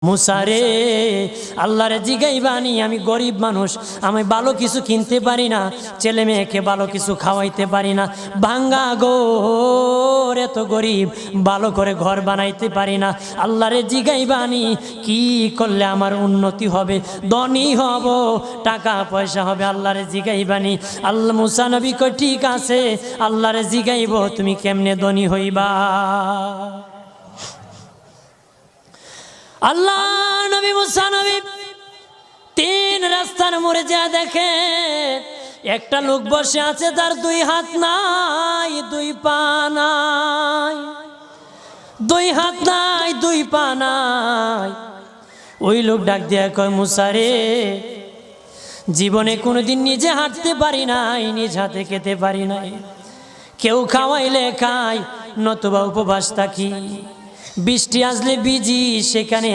মুসারে আল্লাহরে জিগাইবানি, আমি গরিব মানুষ, আমি ভালো কিছু কিনতে পারি না, ছেলে মেয়েকে ভালো কিছু খাওয়াইতে পারি না, ভাঙ্গা ঘর, এত গরিব, ভালো করে ঘর বানাইতে পারি না। আল্লাহরে জিগাইবানি কি করলে আমার উন্নতি হবে, ধনী হব, টাকা পয়সা হবে। আল্লাহরে জিগাইবানি। আল্লাহ মুসা নবী কই ঠিক আছে, আল্লাহরে জিগাইব তুমি কেমনে ধনী হইবা। আল্লাহ নবী মুসা নবী তিন রাস্তার মোড়ে যা দেখে একটা লোক বসে আছে, তার দুই হাত নাই, দুই পা নাই, দুই হাত নাই, দুই পা নাই। ওই লোক ডাক দিয়া কয়, মুসা রে, জীবনে কোনোদিন নিজে হাঁটতে পারি নাই, নিজ হাতে খেতে পারি নাই, কেউ খাওয়াইলে খাই, নতুবা উপবাস থাকি, বৃষ্টি আসলে ভিজি, সেখানে